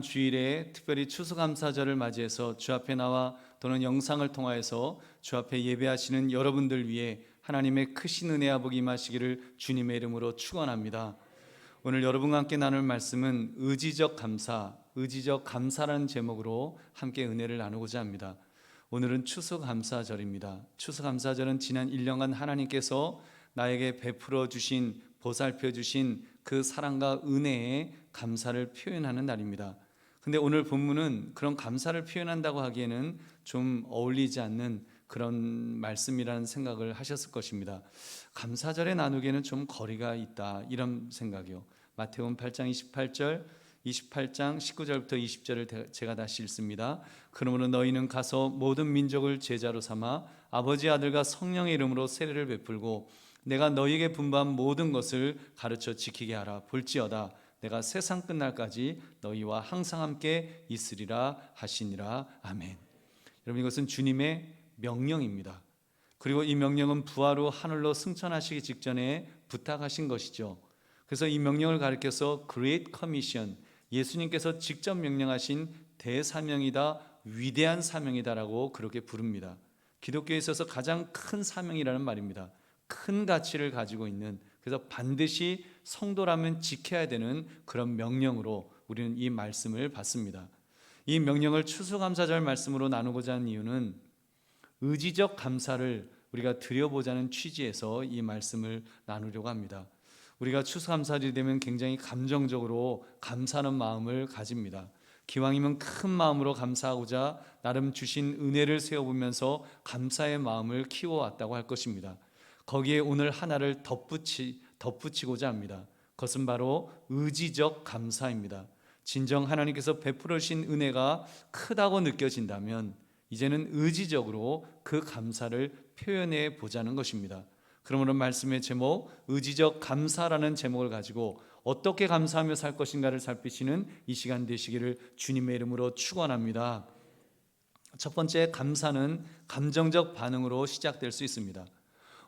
주일에 특별히 추수감사절을 맞이해서 주 앞에 나와 또는 영상을 통하여서 주 앞에 예배하시는 여러분들 위해 하나님의 크신 은혜와 복이 임하시기를 주님의 이름으로 축원합니다. 오늘 여러분과 함께 나눌 말씀은 의지적 감사라는 제목으로 함께 은혜를 나누고자 합니다. 오늘은 추수감사절입니다. 추수감사절은 지난 1년간 하나님께서 나에게 베풀어 주신, 보살펴 주신 그 사랑과 은혜에 감사를 표현하는 날입니다. 근데 오늘 본문은 그런 감사를 표현한다고 하기에는 좀 어울리지 않는 그런 말씀이라는 생각을 하셨을 것입니다. 감사절에 나누기에는 좀 거리가 있다, 이런 생각이요. 마태복음 8장 28장 19절부터 20절을 제가 다시 읽습니다. 그러므로 너희는 가서 모든 민족을 제자로 삼아 아버지, 아들과 성령의 이름으로 세례를 베풀고 내가 너희에게 분부한 모든 것을 가르쳐 지키게 하라. 볼지어다 내가 세상 끝날까지 너희와 항상 함께 있으리라 하시니라. 아멘. 여러분, 이것은 주님의 명령입니다. 그리고 이 명령은 부활 후 하늘로 승천하시기 직전에 부탁하신 것이죠. 그래서 이 명령을 가리켜서 Great Commission, 예수님께서 직접 명령하신 대사명이다, 위대한 사명이다라고 그렇게 부릅니다. 기독교에 있어서 가장 큰 사명이라는 말입니다. 큰 가치를 가지고 있는, 그래서 반드시 성도라면 지켜야 되는 그런 명령으로 우리는 이 말씀을 받습니다. 이 명령을 추수감사절 말씀으로 나누고자 하는 이유는 의지적 감사를 우리가 드려보자는 취지에서 이 말씀을 나누려고 합니다. 우리가 추수감사절이 되면 굉장히 감정적으로 감사하는 마음을 가집니다. 기왕이면 큰 마음으로 감사하고자 나름 주신 은혜를 세워보면서 감사의 마음을 키워왔다고 할 것입니다. 거기에 오늘 하나를 덧붙이고자 합니다. 그것은 바로 의지적 감사입니다. 진정 하나님께서 베풀어 주신 은혜가 크다고 느껴진다면 이제는 의지적으로 그 감사를 표현해 보자는 것입니다. 그러므로 말씀의 제목, 의지적 감사라는 제목을 가지고 어떻게 감사하며 살 것인가를 살피시는 이 시간 되시기를 주님의 이름으로 축원합니다. 첫 번째, 감사는 감정적 반응으로 시작될 수 있습니다.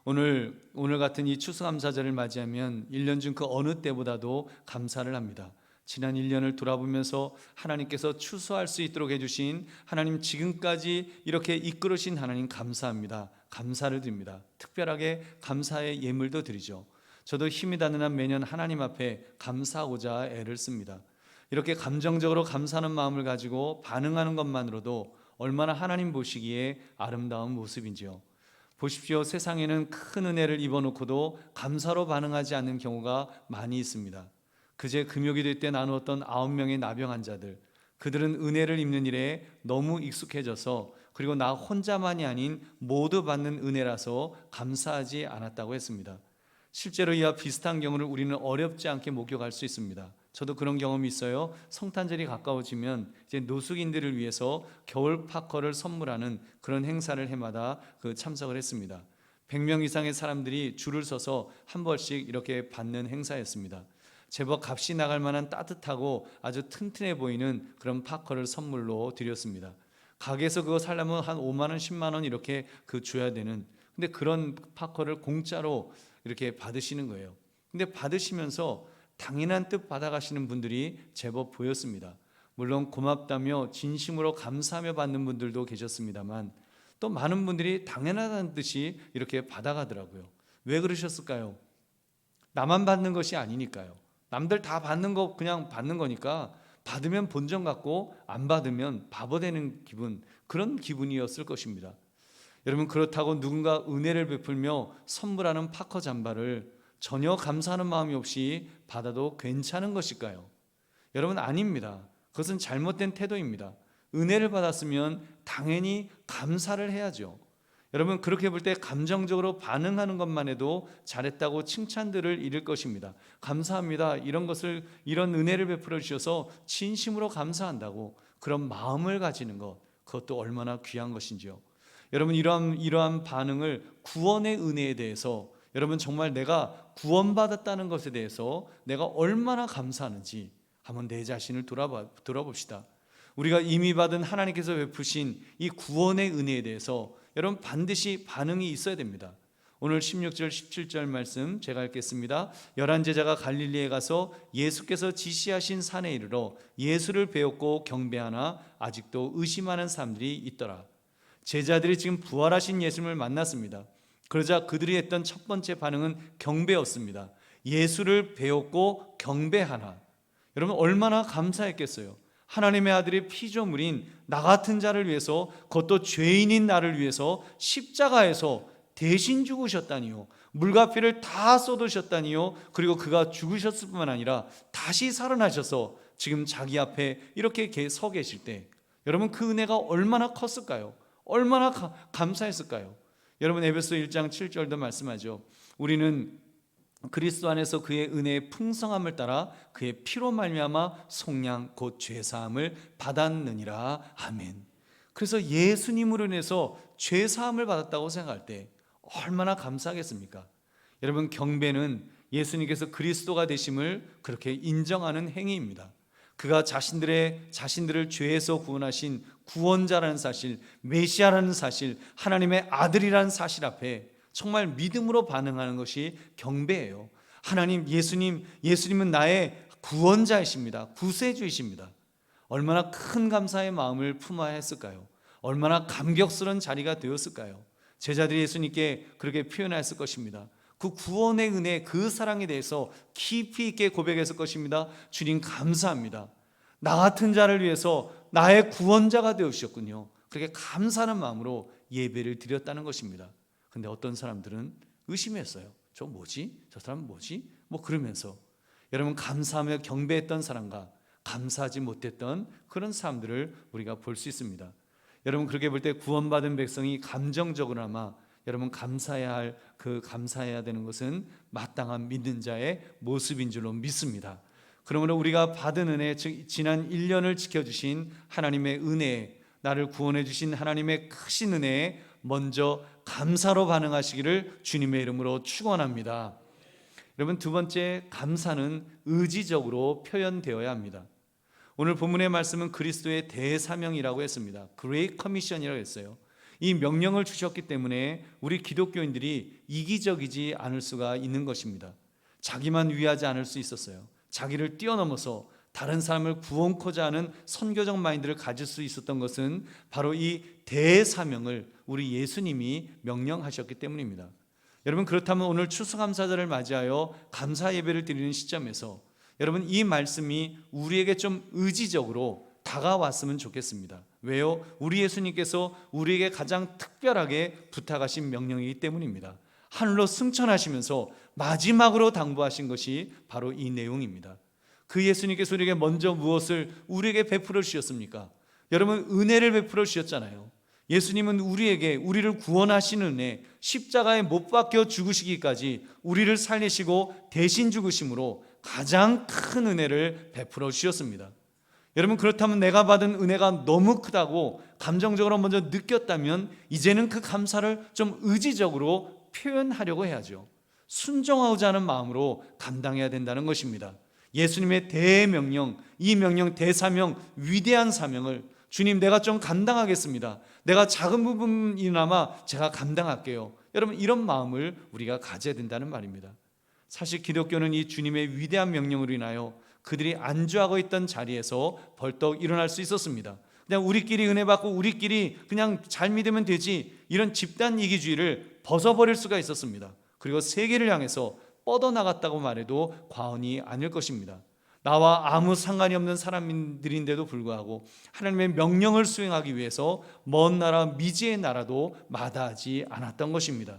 오늘 같은 이 추수감사절을 맞이하면 1년 중 그 어느 때보다도 감사를 합니다. 지난 1년을 돌아보면서 하나님께서 추수할 수 있도록 해주신 하나님, 지금까지 이렇게 이끌으신 하나님 감사합니다. 감사를 드립니다. 특별하게 감사의 예물도 드리죠. 저도 힘이 닿는 한 매년 하나님 앞에 감사하고자 애를 씁니다. 이렇게 감정적으로 감사하는 마음을 가지고 반응하는 것만으로도 얼마나 하나님 보시기에 아름다운 모습인지요. 보십시오. 세상에는 큰 은혜를 입어놓고도 감사로 반응하지 않는 경우가 많이 있습니다. 그제 금요기도 때 나누었던 9명의 나병 환자들, 그들은 은혜를 입는 일에 너무 익숙해져서, 그리고 나 혼자만이 아닌 모두 받는 은혜라서 감사하지 않았다고 했습니다. 실제로 이와 비슷한 경우를 우리는 어렵지 않게 목격할 수 있습니다. 저도 그런 경험이 있어요. 성탄절이 가까워지면 이제 노숙인들을 위해서 겨울 파커를 선물하는 그런 행사를 해마다 참석을 했습니다. 100명 이상의 사람들이 줄을 서서 한 벌씩 이렇게 받는 행사였습니다. 제법 값이 나갈 만한 따뜻하고 아주 튼튼해 보이는 그런 파커를 선물로 드렸습니다. 가게에서 그거 살려면 한 5만 원, 10만 원 이렇게 줘야 되는, 근데 그런 파커를 공짜로 이렇게 받으시는 거예요. 근데 받으시면서 당연한 뜻 받아가시는 분들이 제법 보였습니다. 물론 고맙다며 진심으로 감사하며 받는 분들도 계셨습니다만, 또 많은 분들이 당연하다는 듯이 이렇게 받아가더라고요. 왜 그러셨을까요? 나만 받는 것이 아니니까요. 남들 다 받는 거 그냥 받는 거니까, 받으면 본전 같고 안 받으면 바보 되는 기분, 그런 기분이었을 것입니다. 여러분, 그렇다고 누군가 은혜를 베풀며 선물하는 파커 잠바를 전혀 감사하는 마음이 없이 받아도 괜찮은 것일까요? 여러분, 아닙니다. 그것은 잘못된 태도입니다. 은혜를 받았으면 당연히 감사를 해야죠. 여러분, 그렇게 볼 때 감정적으로 반응하는 것만 해도 잘했다고 칭찬들을 잃을 것입니다. 감사합니다. 이런 은혜를 베풀어 주셔서 진심으로 감사한다고 그런 마음을 가지는 것, 그것도 얼마나 귀한 것인지요. 여러분, 이러한 반응을, 구원의 은혜에 대해서, 여러분 정말 내가 구원받았다는 것에 대해서 내가 얼마나 감사하는지 한번 내 자신을 돌아봅시다. 우리가 이미 받은 하나님께서 베푸신 이 구원의 은혜에 대해서 여러분 반드시 반응이 있어야 됩니다. 오늘 16절 17절 말씀 제가 읽겠습니다. 11제자가 갈릴리에 가서 예수께서 지시하신 산에 이르러 예수를 배웠고 경배하나 아직도 의심하는 사람들이 있더라. 제자들이 지금 부활하신 예수님을 만났습니다. 그러자 그들이 했던 첫 번째 반응은 경배였습니다. 예수를 배웠고 경배하나. 여러분 얼마나 감사했겠어요. 하나님의 아들의 피조물인 나 같은 자를 위해서, 그것도 죄인인 나를 위해서 십자가에서 대신 죽으셨다니요, 물과 피를 다 쏟으셨다니요, 그리고 그가 죽으셨을 뿐만 아니라 다시 살아나셔서 지금 자기 앞에 이렇게 서 계실 때 여러분 그 은혜가 얼마나 컸을까요? 얼마나 감사했을까요? 여러분 에베소 1장 7절도 말씀하죠. 우리는 그리스도 안에서 그의 은혜의 풍성함을 따라 그의 피로 말미암아 속량 곧 죄사함을 받았느니라. 아멘. 그래서 예수님으로 인해서 죄사함을 받았다고 생각할 때 얼마나 감사하겠습니까? 여러분 경배는 예수님께서 그리스도가 되심을 그렇게 인정하는 행위입니다. 그가 자신들을 죄에서 구원하신 구원자라는 사실, 메시아라는 사실, 하나님의 아들이라는 사실 앞에 정말 믿음으로 반응하는 것이 경배예요. 하나님, 예수님은 나의 구원자이십니다. 구세주이십니다. 얼마나 큰 감사의 마음을 품어야 했을까요? 얼마나 감격스러운 자리가 되었을까요? 제자들이 예수님께 그렇게 표현했을 것입니다. 그 구원의 은혜, 그 사랑에 대해서 깊이 있게 고백했을 것입니다. 주님 감사합니다. 나 같은 자를 위해서 나의 구원자가 되어주셨군요. 그렇게 감사하는 마음으로 예배를 드렸다는 것입니다. 근데 어떤 사람들은 의심했어요. 저 뭐지? 저 사람은 뭐지? 뭐 그러면서 여러분 감사하며 경배했던 사람과 감사하지 못했던 그런 사람들을 우리가 볼 수 있습니다. 여러분 그렇게 볼 때 구원받은 백성이 감정적으로나마 여러분 감사해야 되는 것은 마땅한 믿는 자의 모습인 줄로 믿습니다. 그러므로 우리가 받은 은혜, 즉 지난 1년을 지켜주신 하나님의 은혜, 나를 구원해 주신 하나님의 크신 은혜에 먼저 감사로 반응하시기를 주님의 이름으로 축원합니다. 여러분 두 번째, 감사는 의지적으로 표현되어야 합니다. 오늘 본문의 말씀은 그리스도의 대사명이라고 했습니다. Great Commission이라고 했어요. 이 명령을 주셨기 때문에 우리 기독교인들이 이기적이지 않을 수가 있는 것입니다. 자기만 위하지 않을 수 있었어요. 자기를 뛰어넘어서 다른 사람을 구원코자 하는 선교적 마인드를 가질 수 있었던 것은 바로 이 대사명을 우리 예수님이 명령하셨기 때문입니다. 여러분 그렇다면 오늘 추수감사절을 맞이하여 감사 예배를 드리는 시점에서 여러분 이 말씀이 우리에게 좀 의지적으로 다가왔으면 좋겠습니다. 왜요? 우리 예수님께서 우리에게 가장 특별하게 부탁하신 명령이기 때문입니다. 하늘로 승천하시면서 마지막으로 당부하신 것이 바로 이 내용입니다. 그 예수님께서 우리에게 먼저 무엇을 우리에게 베풀어 주셨습니까? 여러분 은혜를 베풀어 주셨잖아요. 예수님은 우리를 구원하시는 은혜, 십자가에 못 박혀 죽으시기까지 우리를 살리시고 대신 죽으심으로 가장 큰 은혜를 베풀어 주셨습니다. 여러분 그렇다면 내가 받은 은혜가 너무 크다고 감정적으로 먼저 느꼈다면 이제는 그 감사를 좀 의지적으로 표현하려고 해야죠. 순종하고자 하는 마음으로 감당해야 된다는 것입니다. 예수님의 대명령, 이 명령 대사명, 위대한 사명을 주님 내가 좀 감당하겠습니다. 내가 작은 부분이나마 제가 감당할게요. 여러분 이런 마음을 우리가 가져야 된다는 말입니다. 사실 기독교는 이 주님의 위대한 명령으로 인하여 그들이 안주하고 있던 자리에서 벌떡 일어날 수 있었습니다. 그냥 우리끼리 은혜 받고 우리끼리 그냥 잘 믿으면 되지, 이런 집단 이기주의를 벗어버릴 수가 있었습니다. 그리고 세계를 향해서 뻗어나갔다고 말해도 과언이 아닐 것입니다. 나와 아무 상관이 없는 사람들인데도 불구하고 하나님의 명령을 수행하기 위해서 먼 나라 미지의 나라도 마다하지 않았던 것입니다.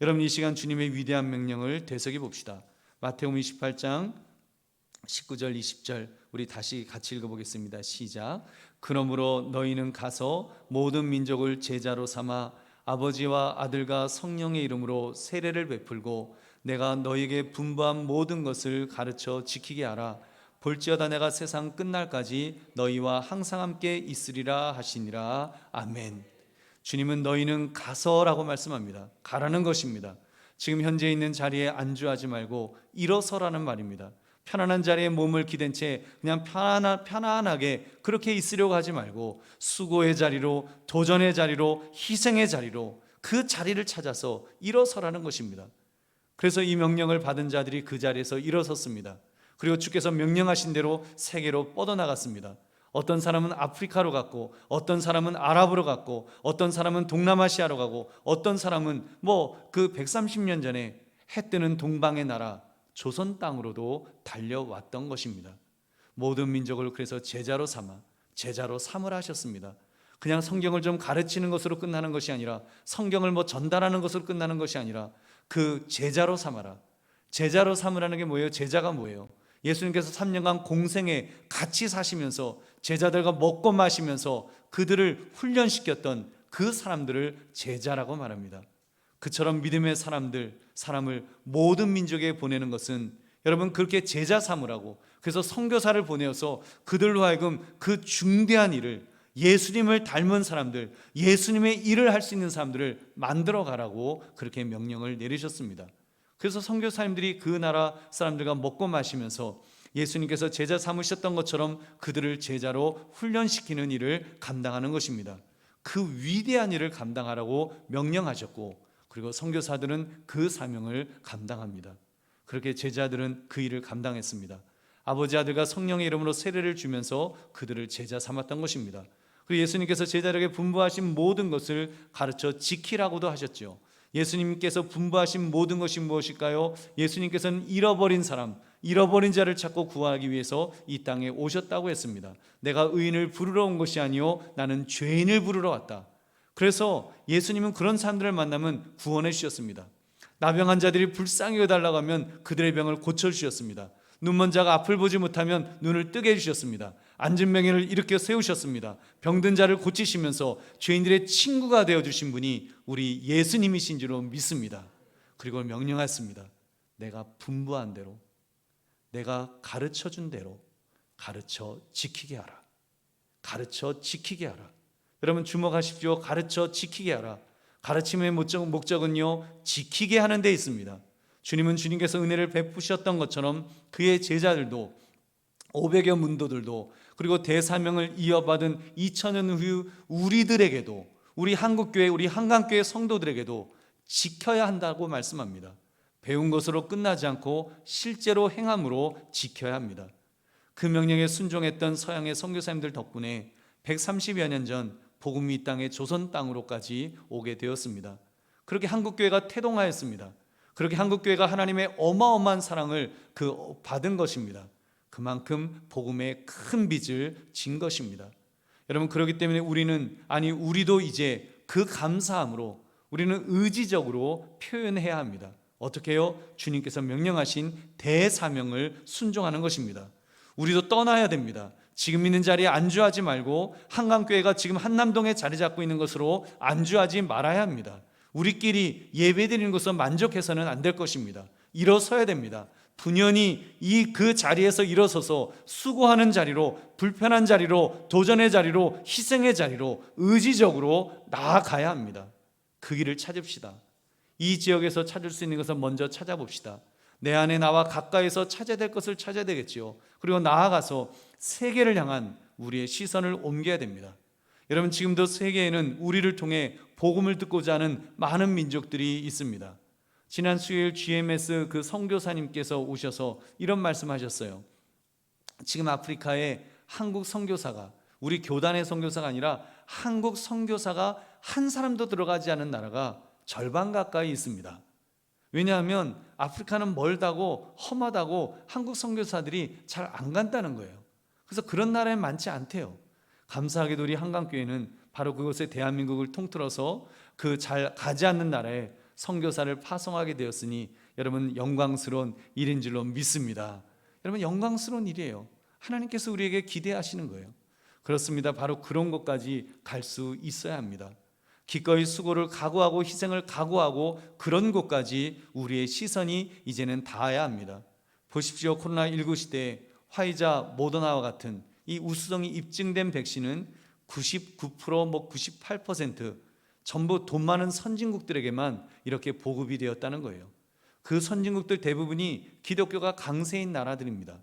여러분 이 시간 주님의 위대한 명령을 되새겨 봅시다. 마태복음 28장 19절 20절 우리 다시 같이 읽어보겠습니다. 시작. 그러므로 너희는 가서 모든 민족을 제자로 삼아 아버지와 아들과 성령의 이름으로 세례를 베풀고 내가 너희에게 분부한 모든 것을 가르쳐 지키게 하라. 볼지어다 내가 세상 끝날까지 너희와 항상 함께 있으리라 하시니라. 아멘. 주님은 너희는 가서라고 말씀합니다. 가라는 것입니다. 지금 현재 있는 자리에 안주하지 말고 일어서라는 말입니다. 편안한 자리에 몸을 기댄 채 그냥 편안하게 그렇게 있으려고 하지 말고 수고의 자리로, 도전의 자리로, 희생의 자리로, 그 자리를 찾아서 일어서라는 것입니다. 그래서 이 명령을 받은 자들이 그 자리에서 일어섰습니다. 그리고 주께서 명령하신 대로 세계로 뻗어나갔습니다. 어떤 사람은 아프리카로 갔고, 어떤 사람은 아랍으로 갔고, 어떤 사람은 동남아시아로 가고, 어떤 사람은 그 130년 전에 해 뜨는 동방의 나라 조선 땅으로도 달려왔던 것입니다. 모든 민족을 그래서 제자로 삼으라 하셨습니다. 그냥 성경을 좀 가르치는 것으로 끝나는 것이 아니라, 성경을 전달하는 것으로 끝나는 것이 아니라 그 제자로 삼아라. 제자로 삼으라는 게 뭐예요? 제자가 뭐예요? 예수님께서 3년간 공생에 같이 사시면서 제자들과 먹고 마시면서 그들을 훈련시켰던 그 사람들을 제자라고 말합니다. 그처럼 믿음의 사람을 모든 민족에 보내는 것은 여러분 그렇게 제자 삼으라고, 그래서 선교사를 보내어서 그들로 하여금 그 중대한 일을, 예수님을 닮은 사람들, 예수님의 일을 할 수 있는 사람들을 만들어 가라고 그렇게 명령을 내리셨습니다. 그래서 선교사님들이 그 나라 사람들과 먹고 마시면서 예수님께서 제자 삼으셨던 것처럼 그들을 제자로 훈련시키는 일을 감당하는 것입니다. 그 위대한 일을 감당하라고 명령하셨고, 그리고 선교사들은 그 사명을 감당합니다. 그렇게 제자들은 그 일을 감당했습니다. 아버지, 아들과 성령의 이름으로 세례를 주면서 그들을 제자 삼았던 것입니다. 그리고 예수님께서 제자들에게 분부하신 모든 것을 가르쳐 지키라고도 하셨죠. 예수님께서 분부하신 모든 것이 무엇일까요? 예수님께서는 잃어버린 자를 찾고 구하기 위해서 이 땅에 오셨다고 했습니다. 내가 의인을 부르러 온 것이 아니요 나는 죄인을 부르러 왔다. 그래서 예수님은 그런 사람들을 만나면 구원해 주셨습니다. 나병한 자들이 불쌍히 여달라고 하면 그들의 병을 고쳐주셨습니다. 눈먼 자가 앞을 보지 못하면 눈을 뜨게 해주셨습니다. 앉은 맹인을 일으켜 세우셨습니다. 병든 자를 고치시면서 죄인들의 친구가 되어주신 분이 우리 예수님이신 줄로 믿습니다. 그리고 명령했습니다. 내가 분부한 대로, 내가 가르쳐준 대로 가르쳐 지키게 하라. 가르쳐 지키게 하라. 여러분 주목하십시오. 가르쳐 지키게 하라. 가르침의 목적은요, 지키게 하는 데 있습니다. 주님은 주님께서 은혜를 베푸셨던 것처럼 그의 제자들도, 500여 문도들도, 그리고 대사명을 이어받은 2000년 후 우리들에게도, 우리 한국교회, 우리 한강교회 성도들에게도 지켜야 한다고 말씀합니다. 배운 것으로 끝나지 않고 실제로 행함으로 지켜야 합니다. 그 명령에 순종했던 서양의 선교사님들 덕분에 130여 년 전 복음이 이 땅의 조선 땅으로까지 오게 되었습니다. 그렇게 한국교회가 태동하였습니다. 그렇게 한국교회가 하나님의 어마어마한 사랑을 받은 것입니다. 그만큼 복음의 큰 빚을 진 것입니다. 여러분, 그렇기 때문에 우리도 이제 그 감사함으로 우리는 의지적으로 표현해야 합니다. 어떻게 해요? 주님께서 명령하신 대사명을 순종하는 것입니다. 우리도 떠나야 됩니다. 지금 있는 자리에 안주하지 말고 한강교회가 지금 한남동에 자리 잡고 있는 것으로 안주하지 말아야 합니다. 우리끼리 예배드리는 것으로 만족해서는 안 될 것입니다. 일어서야 됩니다. 분연히 그 자리에서 일어서서 수고하는 자리로, 불편한 자리로, 도전의 자리로, 희생의 자리로 의지적으로 나아가야 합니다. 그 길을 찾읍시다. 이 지역에서 찾을 수 있는 것을 먼저 찾아봅시다. 내 안에 나와 가까이서 찾아야 될 것을 찾아야 되겠지요. 그리고 나아가서 세계를 향한 우리의 시선을 옮겨야 됩니다. 여러분, 지금도 세계에는 우리를 통해 복음을 듣고자 하는 많은 민족들이 있습니다. 지난 수요일 GMS 그 선교사님께서 오셔서 이런 말씀하셨어요. 지금 아프리카에 한국 선교사가, 우리 교단의 선교사가 아니라 한국 선교사가 한 사람도 들어가지 않은 나라가 절반 가까이 있습니다. 왜냐하면 아프리카는 멀다고 험하다고 한국 선교사들이 잘 안 간다는 거예요. 그래서 그런 나라에 많지 않대요. 감사하게도 우리 한강교회는 바로 그곳에 대한민국을 통틀어서 그 잘 가지 않는 나라에 선교사를 파송하게 되었으니 여러분 영광스러운 일인 줄로 믿습니다. 여러분 영광스러운 일이에요. 하나님께서 우리에게 기대하시는 거예요. 그렇습니다. 바로 그런 곳까지 갈 수 있어야 합니다. 기꺼이 수고를 각오하고 희생을 각오하고 그런 곳까지 우리의 시선이 이제는 닿아야 합니다. 보십시오. 코로나19 시대에 화이자, 모더나와 같은 이 우수성이 입증된 백신은 99%, 98% 전부 돈 많은 선진국들에게만 이렇게 보급이 되었다는 거예요. 그 선진국들 대부분이 기독교가 강세인 나라들입니다.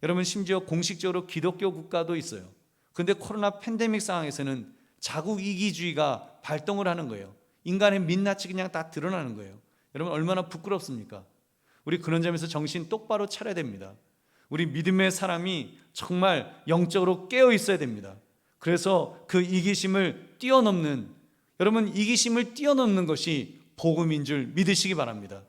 여러분, 심지어 공식적으로 기독교 국가도 있어요. 그런데 코로나 팬데믹 상황에서는 자국 이기주의가 발동을 하는 거예요. 인간의 민낯이 그냥 다 드러나는 거예요. 여러분 얼마나 부끄럽습니까? 우리 그런 점에서 정신 똑바로 차려야 됩니다. 우리 믿음의 사람이 정말 영적으로 깨어 있어야 됩니다. 그래서 그 이기심을 뛰어넘는, 여러분 이기심을 뛰어넘는 것이 복음인 줄 믿으시기 바랍니다.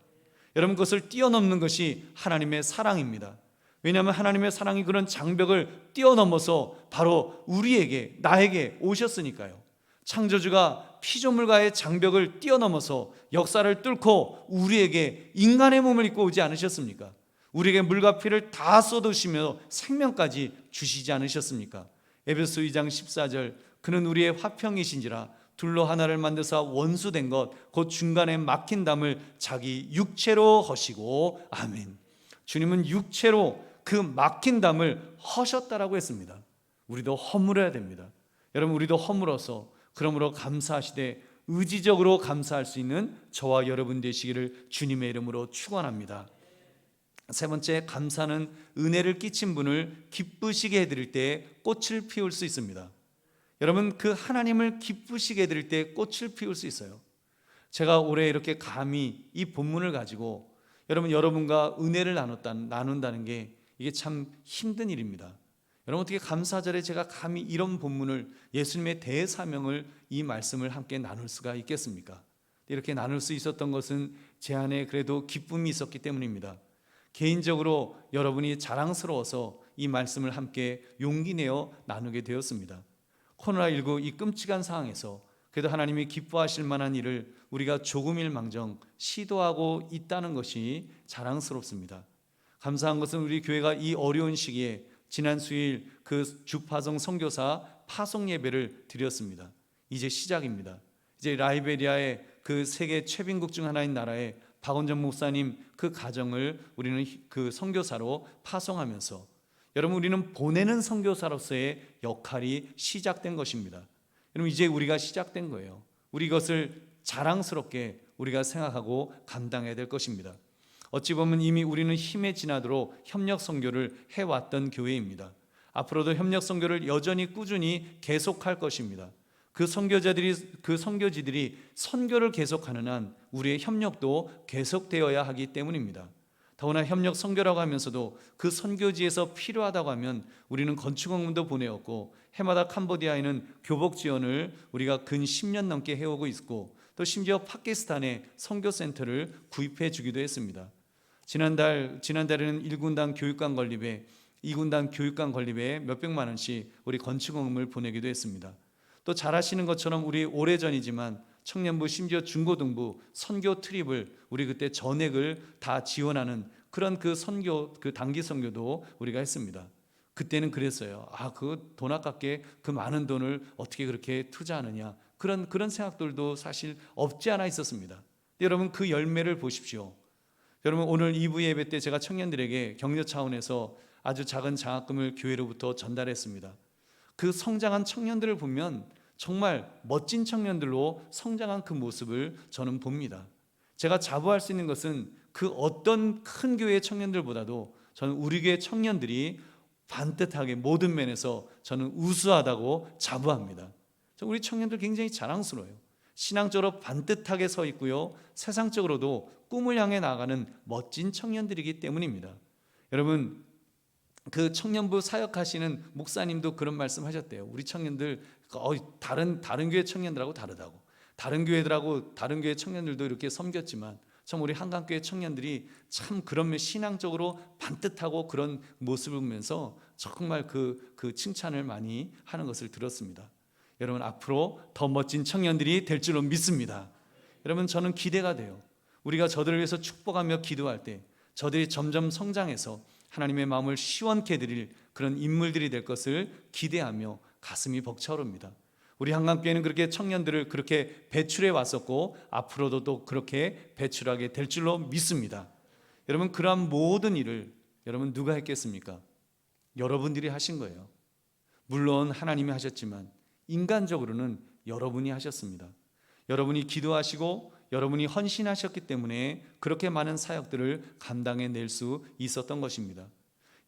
여러분 그것을 뛰어넘는 것이 하나님의 사랑입니다. 왜냐하면 하나님의 사랑이 그런 장벽을 뛰어넘어서 바로 우리에게, 나에게 오셨으니까요. 창조주가 피조물과의 장벽을 뛰어넘어서 역사를 뚫고 우리에게 인간의 몸을 입고 오지 않으셨습니까? 우리에게 물과 피를 다 쏟으시며 생명까지 주시지 않으셨습니까? 에베소 2장 14절, 그는 우리의 화평이신지라 둘로 하나를 만드사 원수된 것 곧 중간에 막힌 담을 자기 육체로 허시고. 아멘. 주님은 육체로 그 막힌 담을 허셨다라고 했습니다. 우리도 허물어야 됩니다. 여러분 우리도 허물어서 그러므로 감사하시되 의지적으로 감사할 수 있는 저와 여러분 되시기를 주님의 이름으로 축원합니다. 세 번째, 감사는 은혜를 끼친 분을 기쁘시게 해드릴 때 꽃을 피울 수 있습니다. 여러분 그 하나님을 기쁘시게 해드릴 때 꽃을 피울 수 있어요. 제가 올해 이렇게 감히 이 본문을 가지고 여러분과 은혜를 나눈다는 게 이게 참 힘든 일입니다. 여러분 어떻게 감사절에 제가 감히 이런 본문을, 예수님의 대사명을, 이 말씀을 함께 나눌 수가 있겠습니까? 이렇게 나눌 수 있었던 것은 제 안에 그래도 기쁨이 있었기 때문입니다. 개인적으로 여러분이 자랑스러워서 이 말씀을 함께 용기 내어 나누게 되었습니다. 코로나19 이 끔찍한 상황에서 그래도 하나님이 기뻐하실 만한 일을 우리가 조금일망정 시도하고 있다는 것이 자랑스럽습니다. 감사한 것은 우리 교회가 이 어려운 시기에 지난 수요일 그 주파송 선교사 파송 예배를 드렸습니다. 이제 시작입니다. 이제 라이베리아의 그 세계 최빈국 중 하나인 나라의 박원정 목사님 그 가정을 우리는 그 선교사로 파송하면서, 여러분 우리는 보내는 선교사로서의 역할이 시작된 것입니다. 여러분 이제 우리가 시작된 거예요. 우리 이것을 자랑스럽게 우리가 생각하고 감당해야 될 것입니다. 어찌 보면 이미 우리는 힘에 지나도록 협력 선교를 해왔던 교회입니다. 앞으로도 협력 선교를 여전히 꾸준히 계속할 것입니다. 그 선교지들이 선교를 계속하는 한 우리의 협력도 계속되어야 하기 때문입니다. 더구나 협력 선교라고 하면서도 그 선교지에서 필요하다고 하면 우리는 건축원금도 보내었고, 해마다 캄보디아에는 교복 지원을 우리가 근 10년 넘게 해오고 있고, 또 심지어 파키스탄에 선교센터를 구입해 주기도 했습니다. 지난달에는 1군당 교육관 건립에 2군당 교육관 건립에 몇백만 원씩 우리 건축원금을 보내기도 했습니다. 또 잘 아시는 것처럼 우리 오래전이지만 청년부 심지어 중고등부 선교 트립을 우리 그때 전액을 다 지원하는 그런 그 선교, 그 단기 선교도 우리가 했습니다. 그때는 그랬어요. 그 돈 아깝게 그 많은 돈을 어떻게 그렇게 투자하느냐, 그런 생각들도 사실 없지 않아 있었습니다. 여러분 그 열매를 보십시오. 여러분 오늘 2부 예배 때 제가 청년들에게 격려 차원에서 아주 작은 장학금을 교회로부터 전달했습니다. 그 성장한 청년들을 보면 정말 멋진 청년들로 성장한 그 모습을 저는 봅니다. 제가 자부할 수 있는 것은 그 어떤 큰 교회의 청년들보다도 저는 우리 교회 청년들이 반듯하게 모든 면에서 저는 우수하다고 자부합니다. 우리 청년들 굉장히 자랑스러워요. 신앙적으로 반듯하게 서 있고요, 세상적으로도 꿈을 향해 나아가는 멋진 청년들이기 때문입니다. 여러분 그 청년부 사역하시는 목사님도 그런 말씀하셨대요. 우리 청년들 다른 교회 청년들하고 다르다고. 다른 교회 청년들도 이렇게 섬겼지만 참 우리 한강교회 청년들이 참 그런 신앙적으로 반듯하고 그런 모습을 보면서 정말 그 칭찬을 많이 하는 것을 들었습니다. 여러분 앞으로 더 멋진 청년들이 될 줄로 믿습니다. 여러분 저는 기대가 돼요. 우리가 저들을 위해서 축복하며 기도할 때 저들이 점점 성장해서 하나님의 마음을 시원케 해드릴 그런 인물들이 될 것을 기대하며 가슴이 벅차오릅니다. 우리 한강교회는 그렇게 청년들을 그렇게 배출해 왔었고 앞으로도 또 그렇게 배출하게 될 줄로 믿습니다. 여러분 그러한 모든 일을 여러분 누가 했겠습니까? 여러분들이 하신 거예요. 물론 하나님이 하셨지만 인간적으로는 여러분이 하셨습니다. 여러분이 기도하시고 여러분이 헌신하셨기 때문에 그렇게 많은 사역들을 감당해낼 수 있었던 것입니다.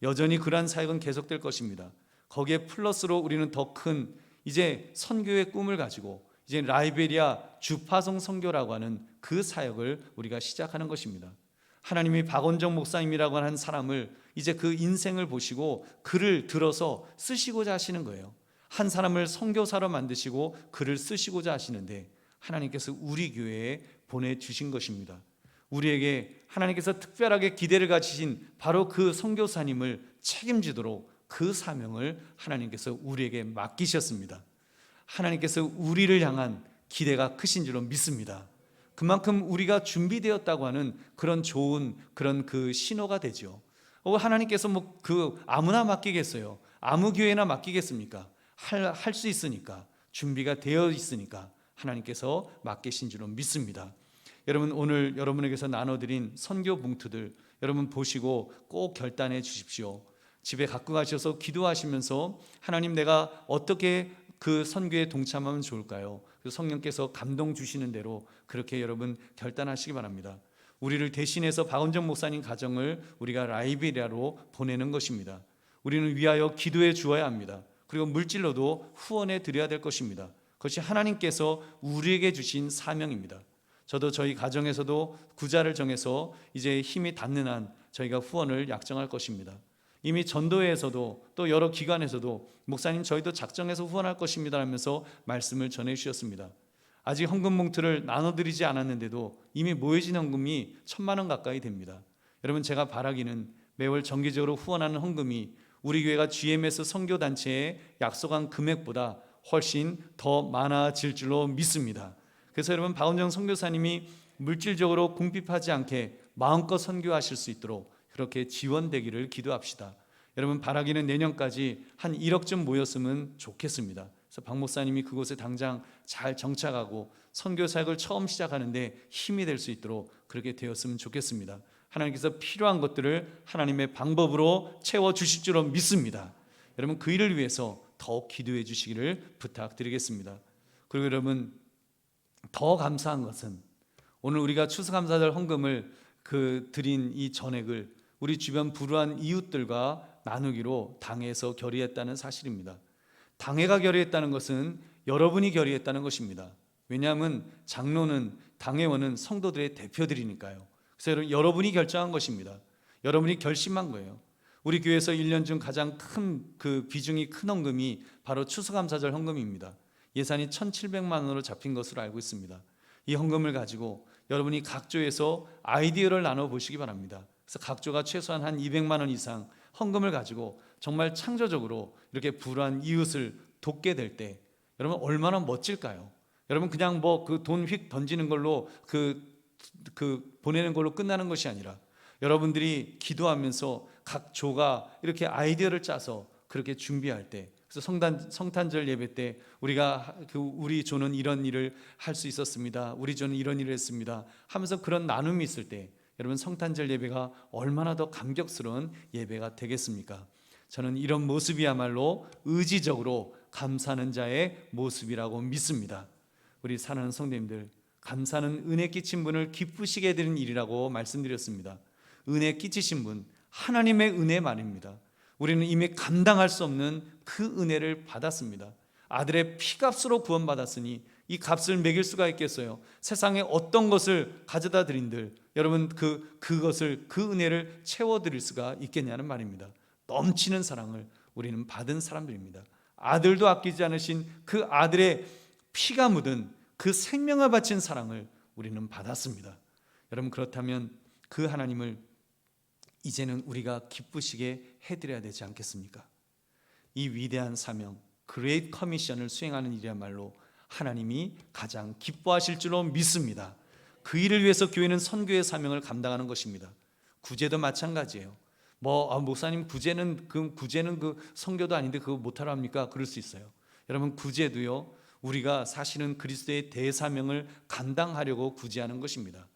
여전히 그러한 사역은 계속될 것입니다. 거기에 플러스로 우리는 더 큰 이제 선교의 꿈을 가지고 이제 라이베리아 주파송 선교라고 하는 그 사역을 우리가 시작하는 것입니다. 하나님이 박원정 목사님이라고 하는 사람을 이제 그 인생을 보시고 글을 들어서 쓰시고자 하시는 거예요. 한 사람을 선교사로 만드시고 글을 쓰시고자 하시는데 하나님께서 우리 교회에 보내주신 것입니다. 우리에게 하나님께서 특별하게 기대를 가지신 바로 그 선교사님을 책임지도록 그 사명을 하나님께서 우리에게 맡기셨습니다. 하나님께서 우리를 향한 기대가 크신 줄로 믿습니다. 그만큼 우리가 준비되었다고 하는 그런 좋은 그런 그 신호가 되죠. 하나님께서 아무나 맡기겠어요? 아무 교회나 맡기겠습니까? 할 수 있으니까, 준비가 되어 있으니까 하나님께서 맡기신 줄로 믿습니다. 여러분, 오늘 여러분에게서 나눠드린 선교 봉투들 여러분 보시고 꼭 결단해 주십시오. 집에 갖고 가셔서 기도하시면서 하나님, 내가 어떻게 그 선교에 동참하면 좋을까요? 성령께서 감동 주시는 대로 그렇게 여러분 결단하시기 바랍니다. 우리를 대신해서 박원정 목사님 가정을 우리가 라이베리아로 보내는 것입니다. 우리는 위하여 기도해 주어야 합니다. 그리고 물질로도 후원해 드려야 될 것입니다. 그것이 하나님께서 우리에게 주신 사명입니다. 저도 저희 가정에서도 구자를 정해서 이제 힘이 닿는 한 저희가 후원을 약정할 것입니다. 이미 전도회에서도 또 여러 기관에서도 목사님, 저희도 작정해서 후원할 것입니다 하면서 말씀을 전해 주셨습니다. 아직 헌금 봉투를 나눠드리지 않았는데도 이미 모여진 헌금이 1,000만 원 가까이 됩니다. 여러분, 제가 바라기는 매월 정기적으로 후원하는 헌금이 우리 교회가 GMS 선교단체에 약속한 금액보다 훨씬 더 많아질 줄로 믿습니다. 그래서 여러분, 박원정 선교사님이 물질적으로 궁핍하지 않게 마음껏 선교하실 수 있도록 그렇게 지원되기를 기도합시다. 여러분, 바라기는 내년까지 한 1억쯤 모였으면 좋겠습니다. 그래서 박 목사님이 그곳에 당장 잘 정착하고 선교 사역을 처음 시작하는데 힘이 될 수 있도록 그렇게 되었으면 좋겠습니다. 하나님께서 필요한 것들을 하나님의 방법으로 채워주실 줄로 믿습니다. 여러분, 그 일을 위해서 더욱 기도해 주시기를 부탁드리겠습니다. 그리고 여러분, 더 감사한 것은 오늘 우리가 추수감사절 헌금을 드린 이 전액을 우리 주변 불우한 이웃들과 나누기로 당회에서 결의했다는 사실입니다. 당회가 결의했다는 것은 여러분이 결의했다는 것입니다. 왜냐하면 장로는, 당회원은 성도들의 대표들이니까요. 그래서 여러분이 결정한 것입니다. 여러분이 결심한 거예요. 우리 교회에서 1년 중 가장 큰 비중이 큰 헌금이 바로 추수감사절 헌금입니다. 예산이 1,700만 원으로 잡힌 것으로 알고 있습니다. 이 헌금을 가지고 여러분이 각 조에서 아이디어를 나눠보시기 바랍니다. 그래서 각 조가 최소한 한 200만 원 이상 헌금을 가지고 정말 창조적으로 이렇게 불우한 이웃을 돕게 될 때 여러분, 얼마나 멋질까요? 여러분, 그냥 돈 휙 던지는 걸로 보내는 걸로 끝나는 것이 아니라 여러분들이 기도하면서 각 조가 이렇게 아이디어를 짜서 그렇게 준비할 때, 그래서 성탄절 예배 때 우리가 우리 조는 이런 일을 할 수 있었습니다, 우리 조는 이런 일을 했습니다 하면서 그런 나눔이 있을 때 여러분, 성탄절 예배가 얼마나 더 감격스러운 예배가 되겠습니까? 저는 이런 모습이야말로 의지적으로 감사하는 자의 모습이라고 믿습니다. 우리 사랑하는 성도님들, 감사는 은혜 끼친 분을 기쁘시게 해드리는 일이라고 말씀드렸습니다. 은혜 끼치신 분, 하나님의 은혜 말입니다. 우리는 이미 감당할 수 없는 그 은혜를 받았습니다. 아들의 피값으로 구원받았으니 이 값을 매길 수가 있겠어요? 세상에 어떤 것을 가져다 드린들 여러분, 그것을, 그 은혜를 채워드릴 수가 있겠냐는 말입니다. 넘치는 사랑을 우리는 받은 사람들입니다. 아들도 아끼지 않으신 그 아들의 피가 묻은 그 생명을 바친 사랑을 우리는 받았습니다. 여러분, 그렇다면 그 하나님을 이제는 우리가 기쁘시게 해드려야 되지 않겠습니까? 이 위대한 사명, 그레이트 커미션을 수행하는 일이야말로 하나님이 가장 기뻐하실 줄로 믿습니다. 그 일을 위해서 교회는 선교의 사명을 감당하는 것입니다. 구제도 마찬가지예요. 목사님, 구제는 선교도 아닌데 그거 못하러 합니까? 그럴 수 있어요. 여러분, 구제도요, 우리가 사실은 그리스도의 대사명을 감당하려고 구제하는 것입니다.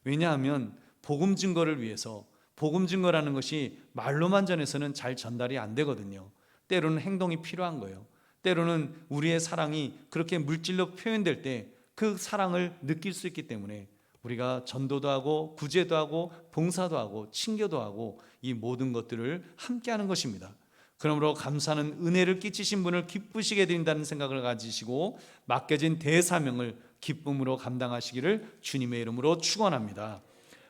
왜냐하면 복음 증거를 위해서, 복음 증거라는 것이 말로만 전해서는 잘 전달이 안 되거든요. 때로는 행동이 필요한 거예요. 때로는 우리의 사랑이 그렇게 물질로 표현될 때 그 사랑을 느낄 수 있기 때문에 우리가 전도도 하고 구제도 하고 봉사도 하고 친교도 하고 이 모든 것들을 함께 하는 것입니다. 그러므로 감사는 은혜를 끼치신 분을 기쁘시게 드린다는 생각을 가지시고 맡겨진 대사명을 기쁨으로 감당하시기를 주님의 이름으로 축원합니다.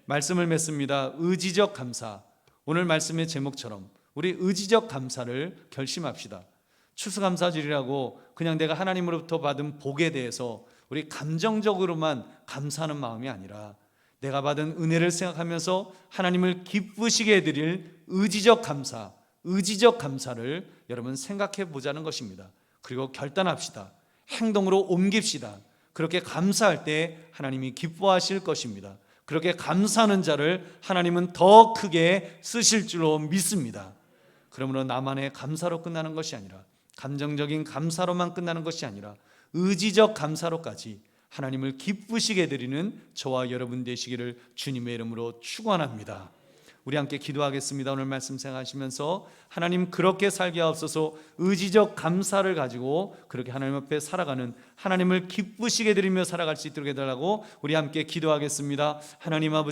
말씀을 맺습니다. 의지적 감사. 오늘 말씀의 제목처럼 우리 의지적 감사를 결심합시다. 추수감사절이라고 그냥 내가 하나님으로부터 받은 복에 대해서 우리 감정적으로만 감사하는 마음이 아니라 내가 받은 은혜를 생각하면서 하나님을 기쁘시게 해드릴 의지적 감사, 의지적 감사를 여러분 생각해 보자는 것입니다. 그리고 결단합시다. 행동으로 옮깁시다. 그렇게 감사할 때 하나님이 기뻐하실 것입니다. 그렇게 감사하는 자를 하나님은 더 크게 쓰실 줄로 믿습니다. 그러므로 나만의 감사로 끝나는 것이 아니라, 감정적인 감사로만 끝나는 것이 아니라 의지적 감사로까지 하나님을 기쁘시게 드리는 저와 여러분 되시기를 주님의 이름으로 축원합니다. 우리 함께 기도하겠습니다. 오늘 말씀 생각하시면서 하나님 그렇게 살게 하옵소서. 의지적 감사를 가지고 그렇게 하나님 앞에 살아가는, 하나님을 기쁘시게 드리며 살아갈 수 있도록 해달라고 우리 함께 기도하겠습니다. 하나님 아버지,